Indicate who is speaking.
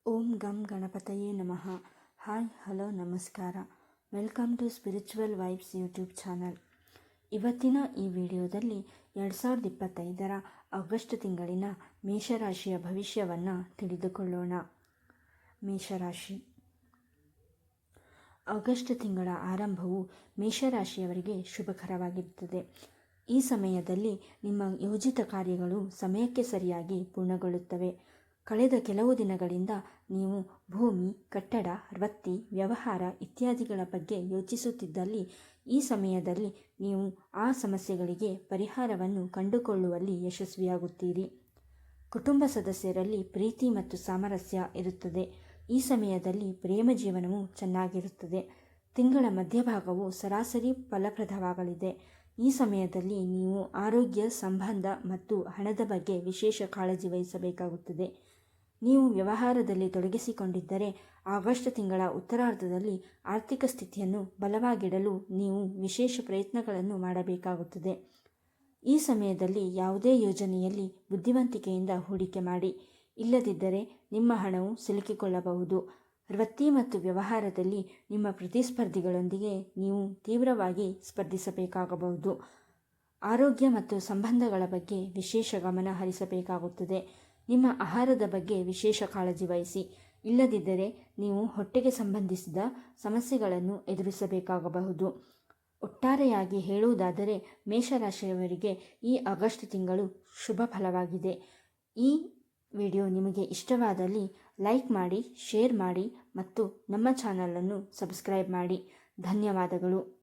Speaker 1: ಓಂ ಗಂ ಗಣಪತಯೇ ನಮಃ. ಹಾಯ್ ಹಲೋ ನಮಸ್ಕಾರ. Welcome to spiritual vibes YouTube channel. ಇವತ್ತಿನ ಈ ವಿಡಿಯೋದಲ್ಲಿ 2025 ಆಗಸ್ಟ್ ತಿಂಗಳಿನ ಮೇಷರಾಶಿಯ ಭವಿಷ್ಯವನ್ನು ತಿಳಿದುಕೊಳ್ಳೋಣ. ಮೇಷರಾಶಿ. ಆಗಸ್ಟ್ ತಿಂಗಳ ಆರಂಭವು ಮೇಷರಾಶಿಯವರಿಗೆ ಶುಭಕರವಾಗಿರುತ್ತದೆ. ಈ ಸಮಯದಲ್ಲಿ ನಿಮ್ಮ ಯೋಜಿತ ಕಾರ್ಯಗಳು ಸಮಯಕ್ಕೆ ಸರಿಯಾಗಿ ಪೂರ್ಣಗೊಳ್ಳುತ್ತವೆ. ಕಳೆದ ಕೆಲವು ದಿನಗಳಿಂದ ನೀವು ಭೂಮಿ, ಕಟ್ಟಡ, ವೃತ್ತಿ, ವ್ಯವಹಾರ ಇತ್ಯಾದಿಗಳ ಬಗ್ಗೆ ಯೋಚಿಸುತ್ತಿದ್ದಲ್ಲಿ ಈ ಸಮಯದಲ್ಲಿ ನೀವು ಆ ಸಮಸ್ಯೆಗಳಿಗೆ ಪರಿಹಾರವನ್ನು ಕಂಡುಕೊಳ್ಳುವಲ್ಲಿ ಯಶಸ್ವಿಯಾಗುತ್ತೀರಿ. ಕುಟುಂಬ ಸದಸ್ಯರಲ್ಲಿ ಪ್ರೀತಿ ಮತ್ತು ಸಾಮರಸ್ಯ ಇರುತ್ತದೆ. ಈ ಸಮಯದಲ್ಲಿ ಪ್ರೇಮ ಜೀವನವು ಚೆನ್ನಾಗಿರುತ್ತದೆ. ತಿಂಗಳ ಮಧ್ಯಭಾಗವು ಸರಾಸರಿ ಫಲಪ್ರದವಾಗಲಿದೆ. ಈ ಸಮಯದಲ್ಲಿ ನೀವು ಆರೋಗ್ಯ, ಸಂಬಂಧ ಮತ್ತು ಹಣದ ಬಗ್ಗೆ ವಿಶೇಷ ಕಾಳಜಿ ವಹಿಸಬೇಕಾಗುತ್ತದೆ. ನೀವು ವ್ಯವಹಾರದಲ್ಲಿ ತೊಡಗಿಸಿಕೊಂಡಿದ್ದರೆ ಆಗಸ್ಟ್ ತಿಂಗಳ ಉತ್ತರಾರ್ಧದಲ್ಲಿ ಆರ್ಥಿಕ ಸ್ಥಿತಿಯನ್ನು ಬಲವಾಗಿಡಲು ನೀವು ವಿಶೇಷ ಪ್ರಯತ್ನಗಳನ್ನು ಮಾಡಬೇಕಾಗುತ್ತದೆ. ಈ ಸಮಯದಲ್ಲಿ ಯಾವುದೇ ಯೋಜನೆಯಲ್ಲಿ ಬುದ್ಧಿವಂತಿಕೆಯಿಂದ ಹೂಡಿಕೆ ಮಾಡಿ, ಇಲ್ಲದಿದ್ದರೆ ನಿಮ್ಮ ಹಣವು ಸಿಲುಕಿಕೊಳ್ಳಬಹುದು. ವೃತ್ತಿ ಮತ್ತು ವ್ಯವಹಾರದಲ್ಲಿ ನಿಮ್ಮ ಪ್ರತಿಸ್ಪರ್ಧಿಗಳೊಂದಿಗೆ ನೀವು ತೀವ್ರವಾಗಿ ಸ್ಪರ್ಧಿಸಬೇಕಾಗಬಹುದು. ಆರೋಗ್ಯ ಮತ್ತು ಸಂಬಂಧಗಳ ಬಗ್ಗೆ ವಿಶೇಷ ಗಮನ ಹರಿಸಬೇಕಾಗುತ್ತದೆ. ನಿಮ್ಮ ಆಹಾರದ ಬಗ್ಗೆ ವಿಶೇಷ ಕಾಳಜಿ ವಹಿಸಿ, ಇಲ್ಲದಿದ್ದರೆ ನೀವು ಹೊಟ್ಟೆಗೆ ಸಂಬಂಧಿಸಿದ ಸಮಸ್ಯೆಗಳನ್ನು ಎದುರಿಸಬೇಕಾಗಬಹುದು. ಒಟ್ಟಾರೆಯಾಗಿ ಹೇಳುವುದಾದರೆ ಮೇಷರಾಶಿಯವರಿಗೆ ಈ ಆಗಸ್ಟ್ ತಿಂಗಳು ಶುಭ ಫಲವಾಗಿದೆ. ಈ ವಿಡಿಯೋ ನಿಮಗೆ ಇಷ್ಟವಾದಲ್ಲಿ ಲೈಕ್ ಮಾಡಿ, ಶೇರ್ ಮಾಡಿ ಮತ್ತು ನಮ್ಮ ಚಾನಲನ್ನು ಸಬ್ಸ್ಕ್ರೈಬ್ ಮಾಡಿ. ಧನ್ಯವಾದಗಳು.